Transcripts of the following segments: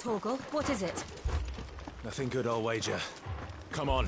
Torgal, what is it? Nothing good, I'll wager. Come on.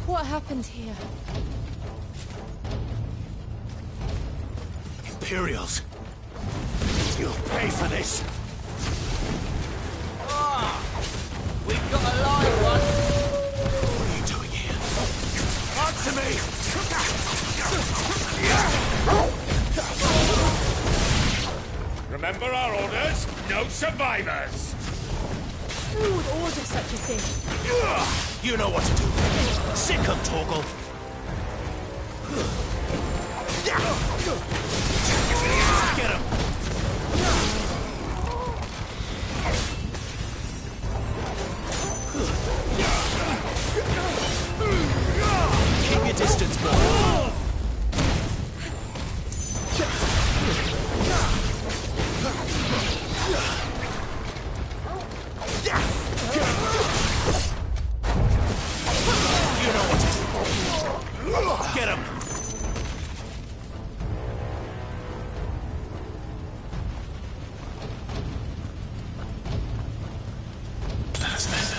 What happened here? Imperials! You'll pay for this! Ah! We've got a live one! What are you doing here? Answer me! Remember our orders? No survivors! Who would order such a thing? You know what to do. Sick 'em, Torgal. Get him! Keep your distance, boy. Get him! That's better.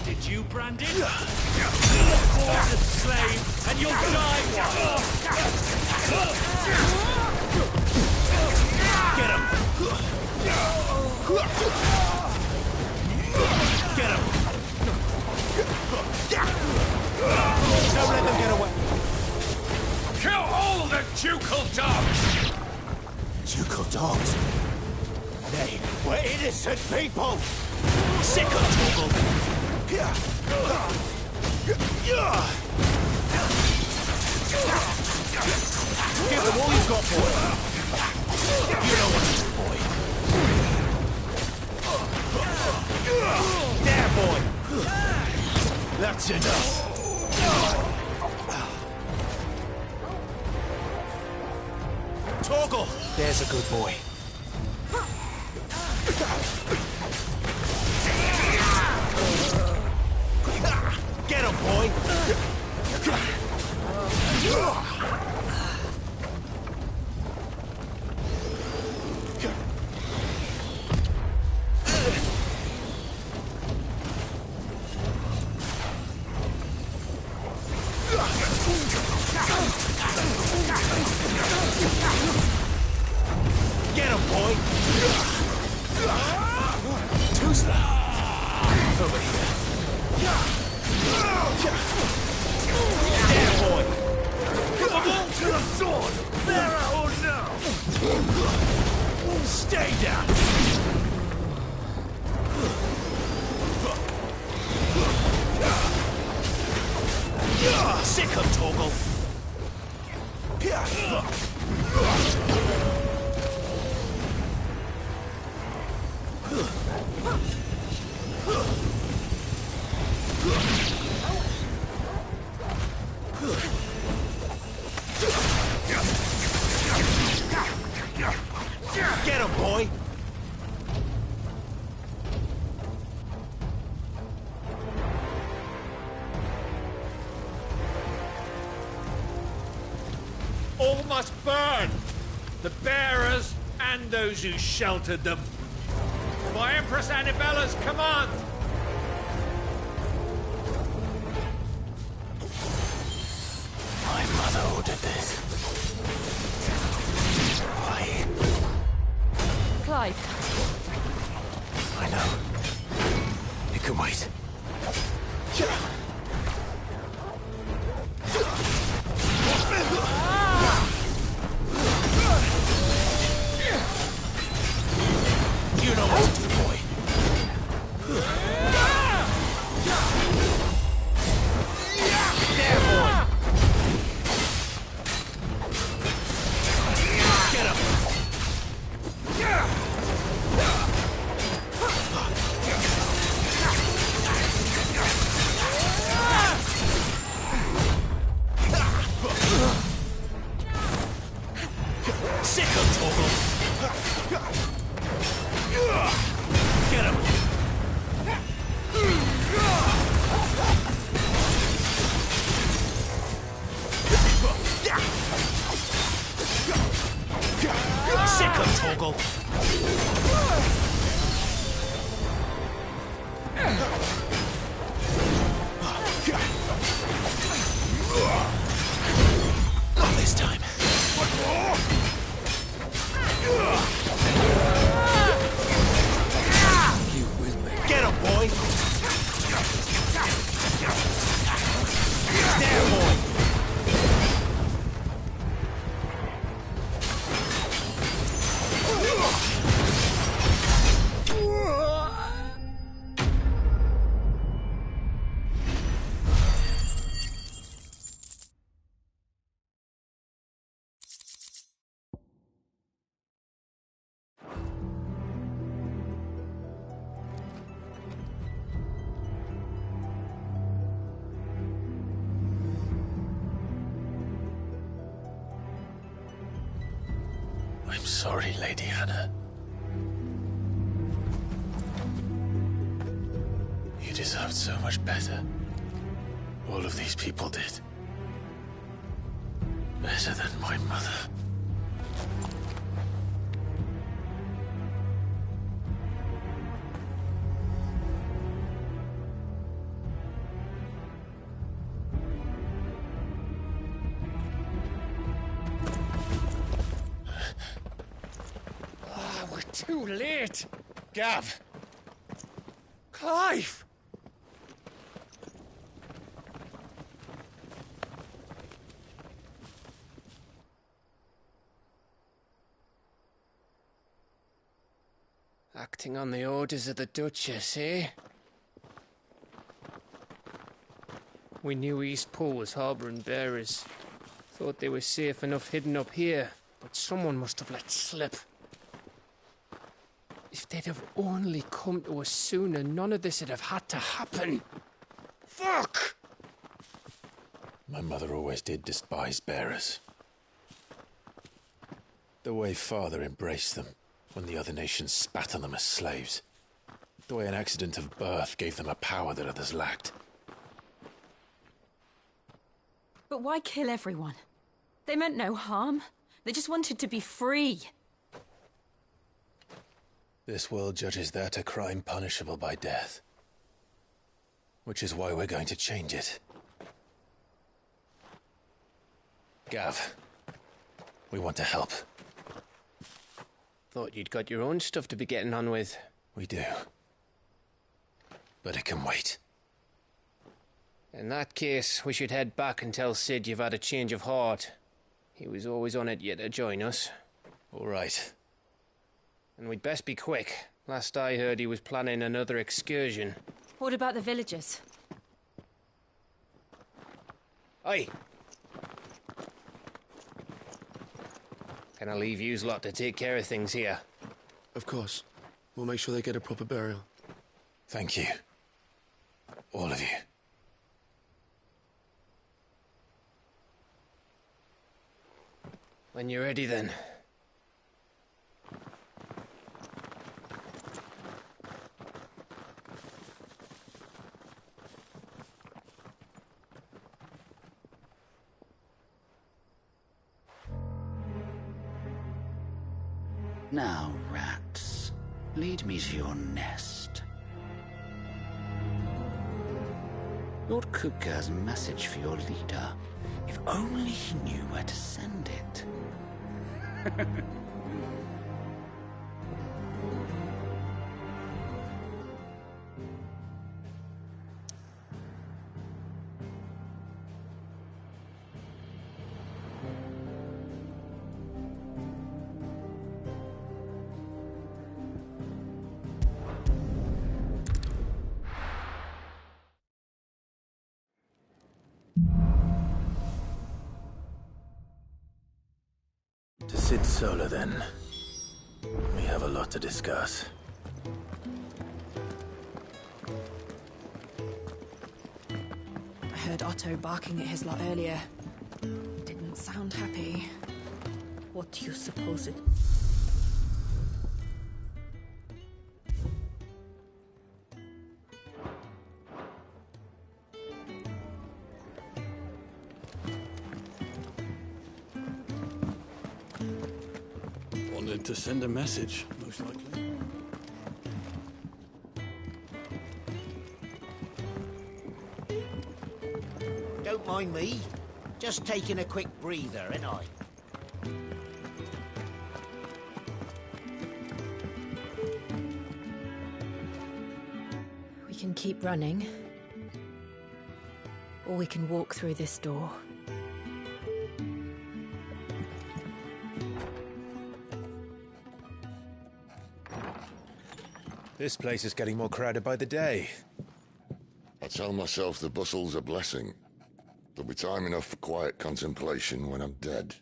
Did you, Brandon? Born a slave, and you'll die one! Get him! Get him! Don't let them get away! Kill all the ducal dogs! Ducal dogs? They were innocent people! Sick of Torgal! Give them all you've got, boy! You know what to do, boy! There, boy! That's enough! Torgal! There's a good boy. Get him, boy! Get him, boy! Too slow! Over here. There, boy! Put them all to the sword! There or no! Stay down! Sick of Toggle! Get him, boy! All must burn! The bearers and those who sheltered them. By Empress Annibella's command! My mother ordered this. Why? Clive, I know. It can wait. You know what to do, boy. There, boy. Get him. Sick of Toggle. Get him. Sick of Toggle. Not this time. You with me? Get him, boy! There, boy! I'm sorry, Lady Hannah. You deserved so much better. All of these people did. Better than my mother. We're too late! Gav! Clive! Acting on the orders of the Duchess, eh? We knew Eastpool was harbouring bearers. Thought they were safe enough hidden up here, but someone must have let slip. If they'd have only come to us sooner, none of this would have had to happen. Fuck! My mother always did despise bearers. The way Father embraced them when the other nations spat on them as slaves. The way an accident of birth gave them a power that others lacked. but But why kill everyone? They meant no harm. They just wanted to be free. This world judges that a crime punishable by death. Which is why we're going to change it. Gav, we want to help. Thought you'd got your own stuff to be getting on with. We do. But it can wait. In that case, we should head back and tell Sid you've had a change of heart. He was always on it yet to join us. All right. And we'd best be quick. Last I heard, he was planning another excursion. What about the villagers? Aye. Can I leave yous lot to take care of things here? Of course. We'll make sure they get a proper burial. Thank you. All of you. When you're ready, then. Now, rats, lead me to your nest. Lord Kupka has a message for your leader. If only he knew where to send it. To Sid Solar, then. We have a lot to discuss. I heard Otto barking at his lot earlier. Didn't sound happy. What do you suppose it... Wanted to send a message, most likely. Don't mind me. Just taking a quick breather, ain't I? We can keep running. Or we can walk through this door. This place is getting more crowded by the day. I tell myself the bustle's a blessing. There'll be time enough for quiet contemplation when I'm dead.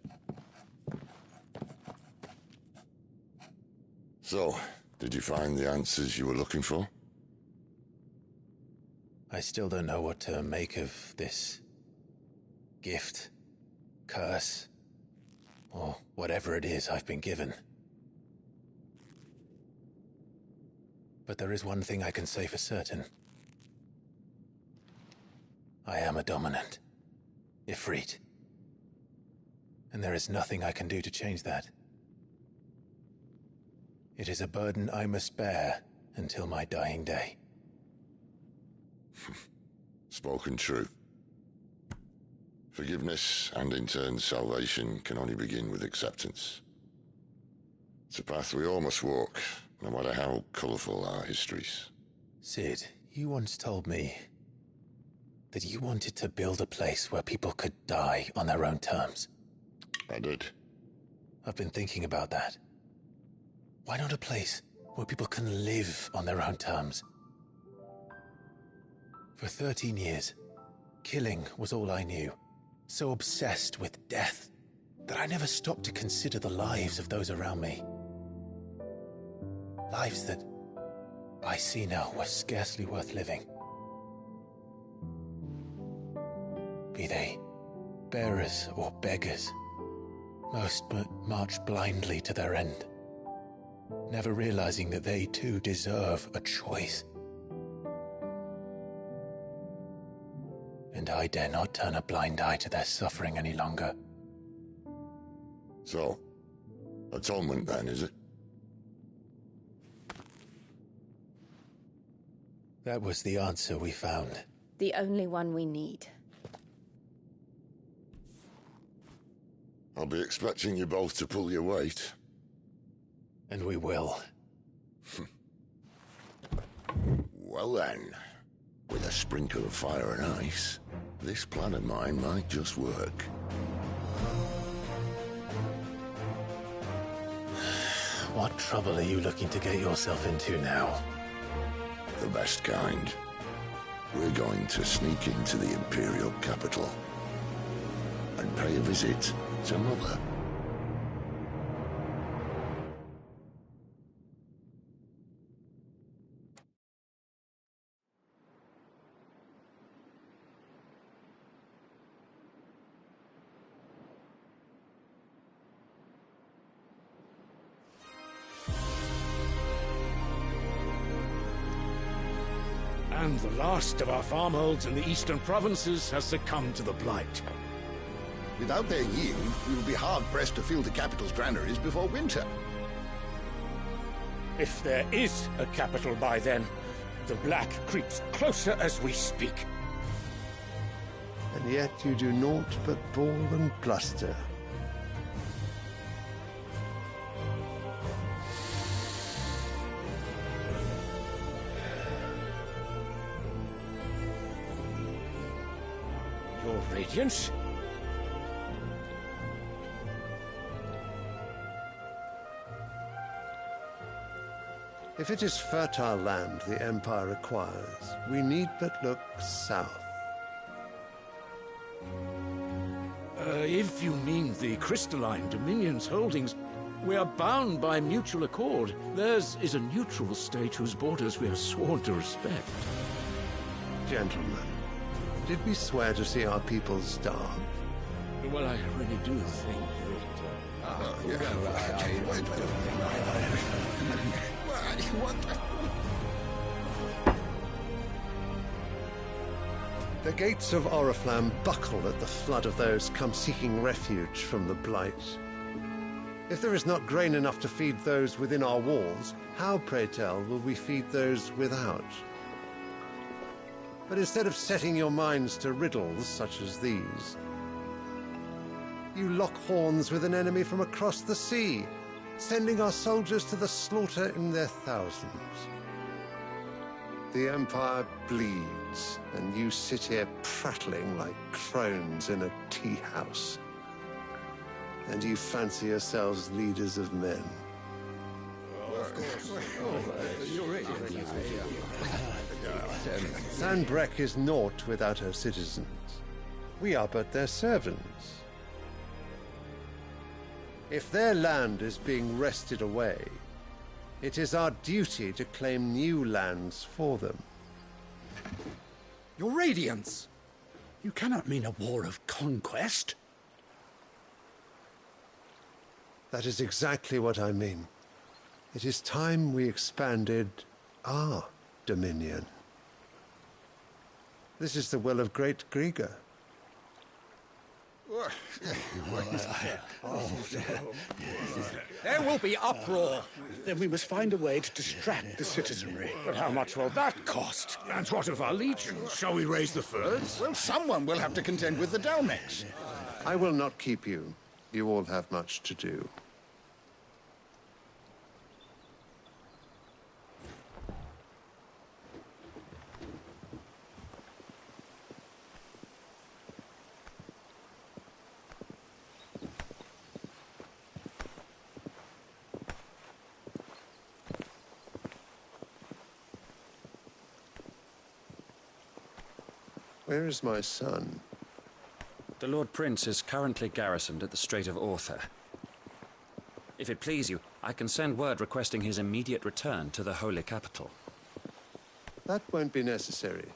So, did you find the answers you were looking for? I still don't know what to make of this gift, curse, or whatever it is I've been given. But there is one thing I can say for certain. I am a dominant, Ifrit. And there is nothing I can do to change that. It is a burden I must bear until my dying day. Spoken true. Forgiveness, and in turn salvation, can only begin with acceptance. It's a path we all must walk, no matter how colourful our histories. Sid, you once told me that you wanted to build a place where people could die on their own terms. I did. I've been thinking about that. Why not a place where people can live on their own terms? For 13 years, killing was all I knew. So obsessed with death that I never stopped to consider the lives of those around me. Lives that I see now were scarcely worth living. Be they bearers or beggars, most but march blindly to their end, never realizing that they too deserve a choice. and I dare not turn a blind eye to their suffering any longer. So, atonement then, is it? That was the answer we found. The only one we need. I'll be expecting you both to pull your weight. And we will. Well then, with a sprinkle of fire and ice, this plan of mine might just work. What trouble are you looking to get yourself into now? The best kind. We're going to sneak into the Imperial capital and pay a visit to Mother. And the last of our farmholds in the eastern provinces has succumbed to the blight. Without their yield, we will be hard-pressed to fill the capital's granaries before winter. If there is a capital by then, the black creeps closer as we speak. And yet you do naught but bawl and bluster. Your Radiance? If it is fertile land the Empire requires, we need but look south. If you mean the crystalline Dominion's holdings, we are bound by mutual accord. Theirs is a neutral state whose borders we are sworn to respect. Gentlemen, did we swear to see our people starve? Well, I really do think The gates of Oriflamme buckle at the flood of those come seeking refuge from the blight. If there is not grain enough to feed those within our walls, how, pray tell, will we feed those without? But instead of setting your minds to riddles such as these, you lock horns with an enemy from across the sea, sending our soldiers to the slaughter in their thousands. The Empire bleeds, and you sit here prattling like crones in a tea house. And you fancy yourselves leaders of men. Sandbreck is naught without her citizens. We are but their servants. If their land is being wrested away, it is our duty to claim new lands for them. Your Radiance! You cannot mean a war of conquest. That is exactly what I mean. It is time we expanded our dominion. This is the will of great Grieger. There will be uproar. Then we must find a way to distract the citizenry. But how much will that cost? And what of our legions? Shall we raise the furs? Well, someone will have to contend with the Dalmex. I will not keep you. You all have much to do. Where is my son? The Lord Prince is currently garrisoned at the Strait of Author. If it please you, I can send word requesting his immediate return to the Holy Capital. That won't be necessary.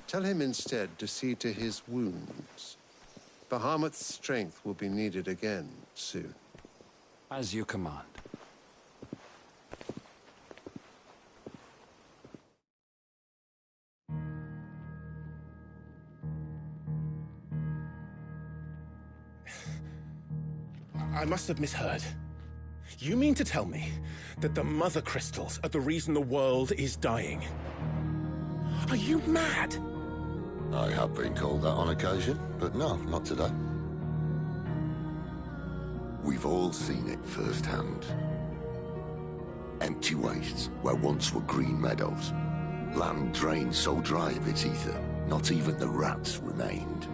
Tell him instead to see to his wounds. Bahamut's strength will be needed again soon. As you command. must have misheard. You mean to tell me that the mother crystals are the reason the world is dying? Are you mad? I have been called that on occasion, but no, not today. We've all seen it firsthand. Empty wastes where once were green meadows. Land drained so dry of its ether, not even the rats remained.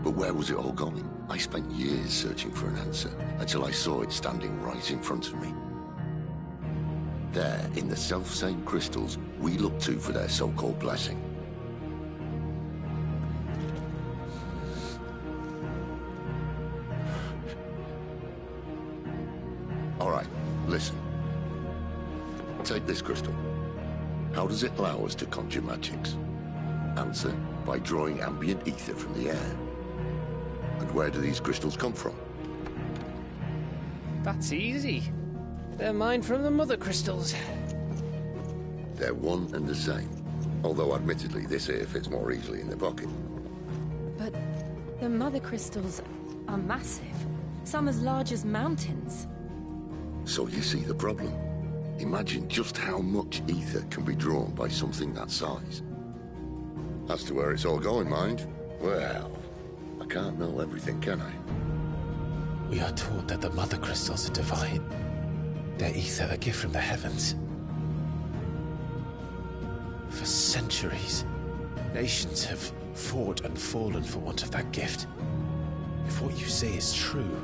But where was it all going? I spent years searching for an answer, until I saw it standing right in front of me. There, in the self-same crystals we look to for their so-called blessing. All right, listen. Take this crystal. How does it allow us to conjure magics? Answer, by drawing ambient ether from the air. And where do these crystals come from? That's easy. They're mine from the mother crystals. They're one and the same. Although admittedly this here fits more easily in the pocket. But the mother crystals are massive. Some as large as mountains. So you see the problem. Imagine just how much ether can be drawn by something that size. As to where it's all going, mind, well, I can't know everything, can I? We are taught that the mother crystals are divine. Their ether a gift from the heavens. For centuries, nations have fought and fallen for want of that gift. If what you say is true,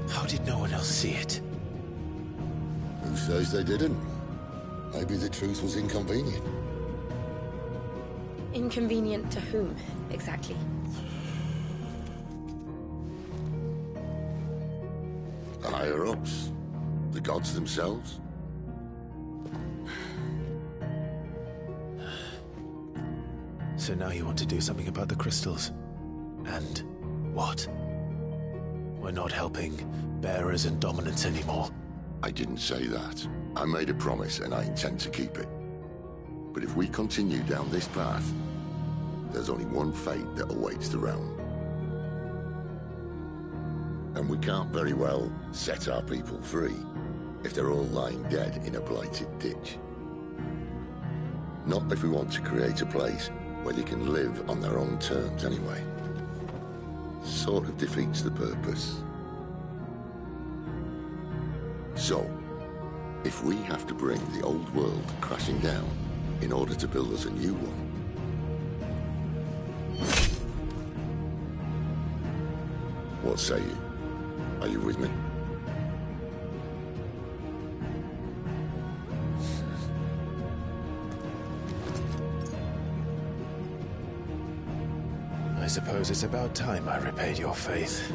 how did no one else see it? Who says they didn't? Maybe the truth was inconvenient. Inconvenient to whom, exactly? The higher-ups? The gods themselves? So now you want to do something about the crystals? And what? We're not helping bearers and dominants anymore. I didn't say that. I made a promise and I intend to keep it. But if we continue down this path, there's only one fate that awaits the realm. And we can't very well set our people free if they're all lying dead in a blighted ditch. Not if we want to create a place where they can live on their own terms anyway. Sort of defeats the purpose. So, if we have to bring the old world crashing down in order to build us a new one, what say you? Are you with me? I suppose it's about time I repaid your faith.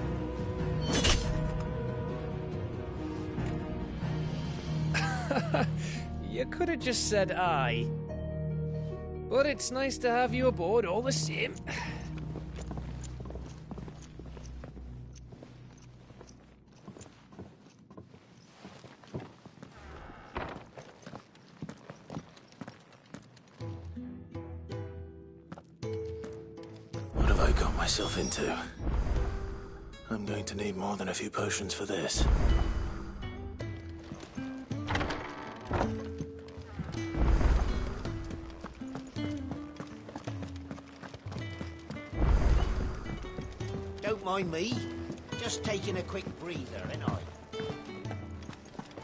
You could have just said aye. But it's nice to have you aboard all the same. What have I got myself into? I'm going to need more than a few potions for this. Don't mind me. Just taking a quick breather, ain't I?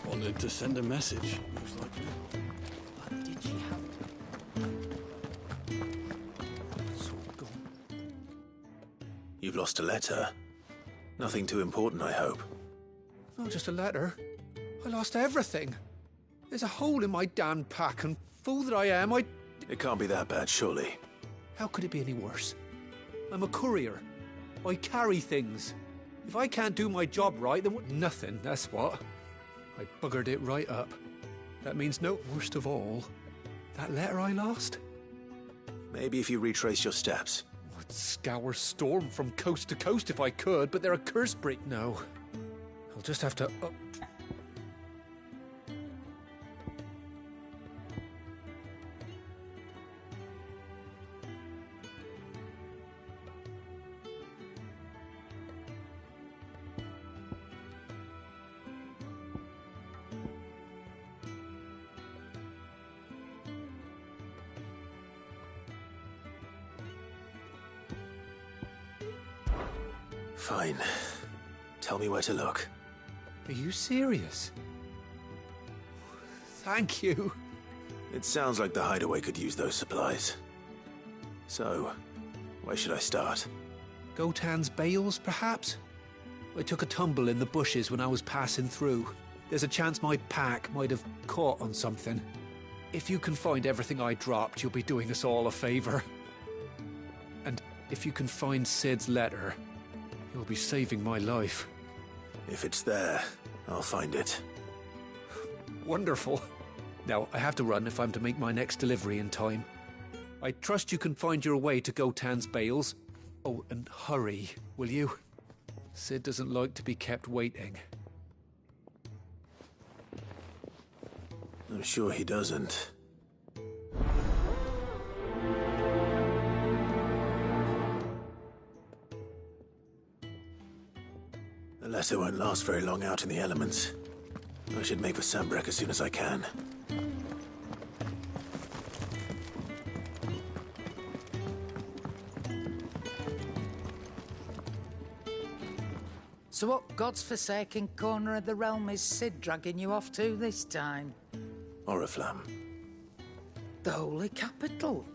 Wanted to send a message, most likely. But did she have to? It's all gone. You've lost a letter. Nothing too important, I hope. Not just a letter. I lost everything. There's a hole in my damn pack, and fool that I am, It can't be that bad, surely. How could it be any worse? I'm a courier. I carry things. If I can't do my job right, then what? Nothing, that's what. I buggered it right up. That means no. Worst of all, that letter I lost? Maybe if you retrace your steps. I'd scour Storm from coast to coast if I could, but they're a curse break. No. I'll just have to... Fine. Tell me where to look. Are you serious? Thank you. It sounds like the hideaway could use those supplies. So, where should I start? Gotan's bales, perhaps? I took a tumble in the bushes when I was passing through. There's a chance my pack might have caught on something. If you can find everything I dropped, you'll be doing us all a favor. And if you can find Sid's letter, you'll be saving my life. If it's there, I'll find it. Wonderful. Now, I have to run if I'm to make my next delivery in time. I trust you can find your way to Gotan's bales. Oh, and hurry, will you? Sid doesn't like to be kept waiting. I'm sure he doesn't. The letter won't last very long out in the elements. I should make for Sambrek as soon as I can. So what God's forsaken corner of the realm is Sid dragging you off to this time? Oriflamme. The Holy Capital.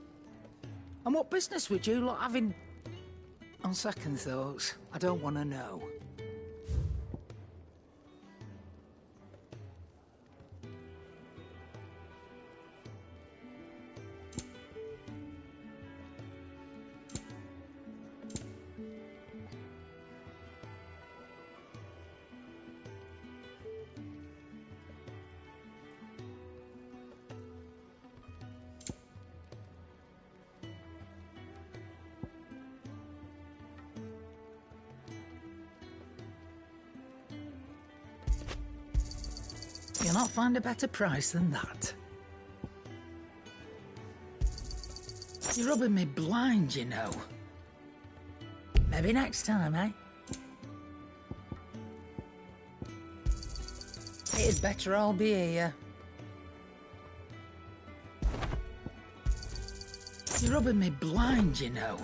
And what business would you lot have in... On second thoughts, I don't want to know. You'll not find a better price than that. You're rubbing me blind, you know. Maybe next time, eh? It'd better all be here. You're rubbing me blind, you know.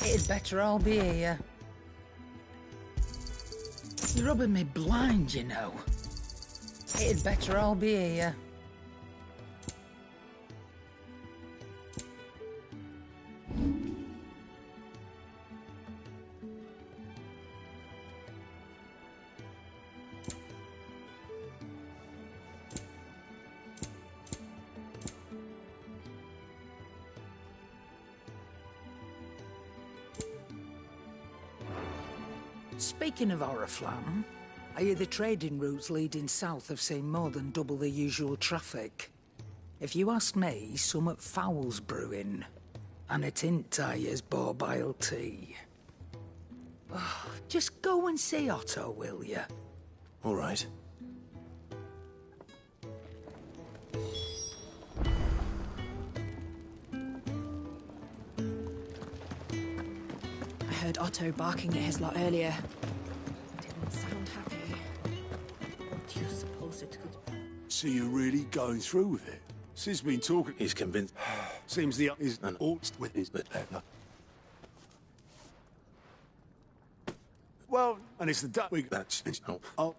It'd better all be here. You're rubbing me blind, you know. It'd better all be here. Speaking of Oriflamme, I hear the trading routes leading south have seen more than double the usual traffic. If you ask me, summat foul's brewing. And a tint tires borbile tea. Oh, just go and see Otto, will you? All right. I heard Otto barking at his lot earlier. Didn't sound happy. What do you suppose it could... So you're really going through with it? Sid's been talking... He's convinced. Seems the is an ought with his... Well, and it's the duck week that's... Oh.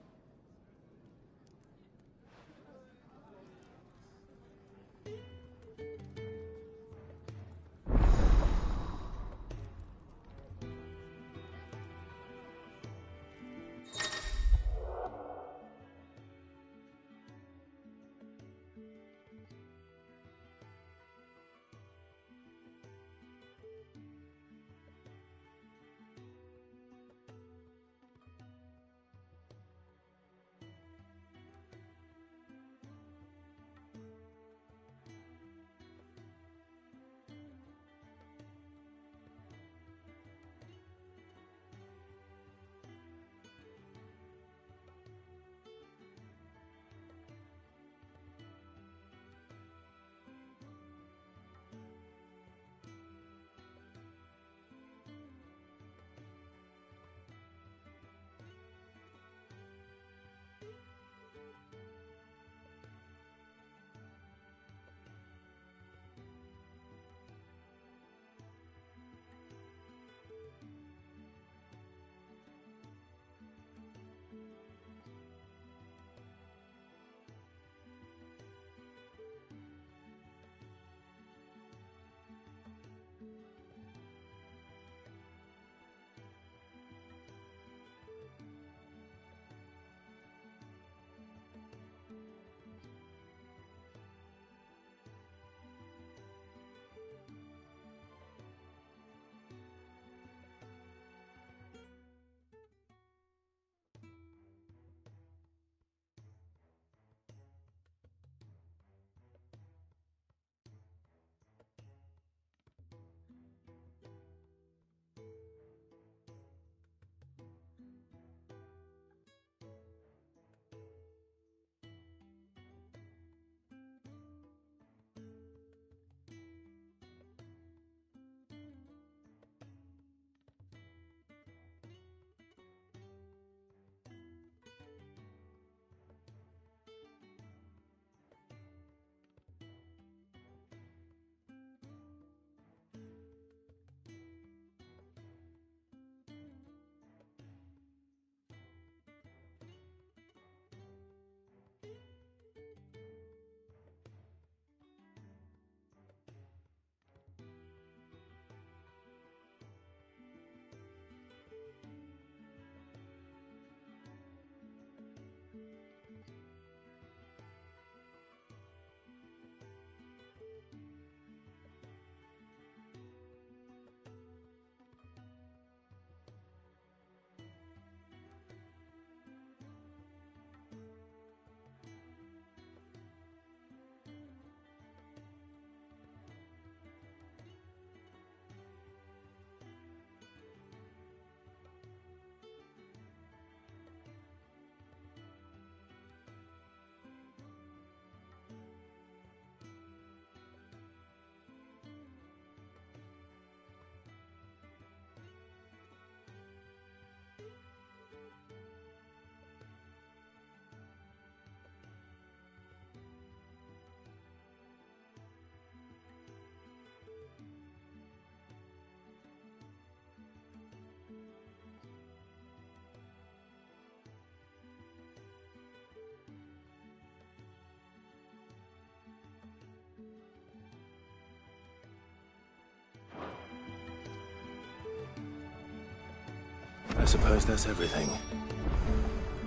I suppose that's everything.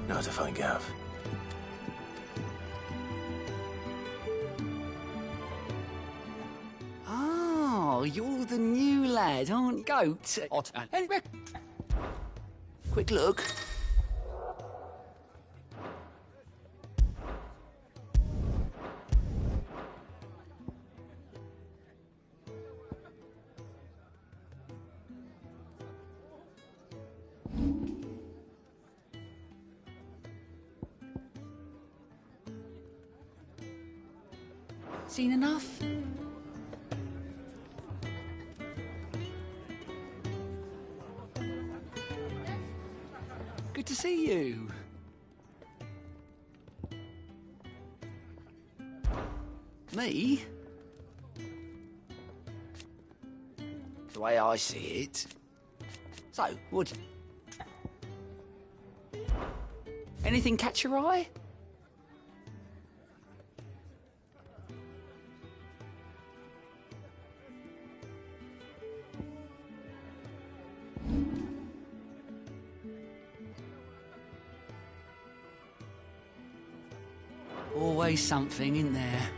Now to find Gav. Oh, you're the new lad, aren't you? Goat. Anyway, quick look. Seen enough? Good to see you. Me? The way I see it. So, would anything catch your eye? Always something in there.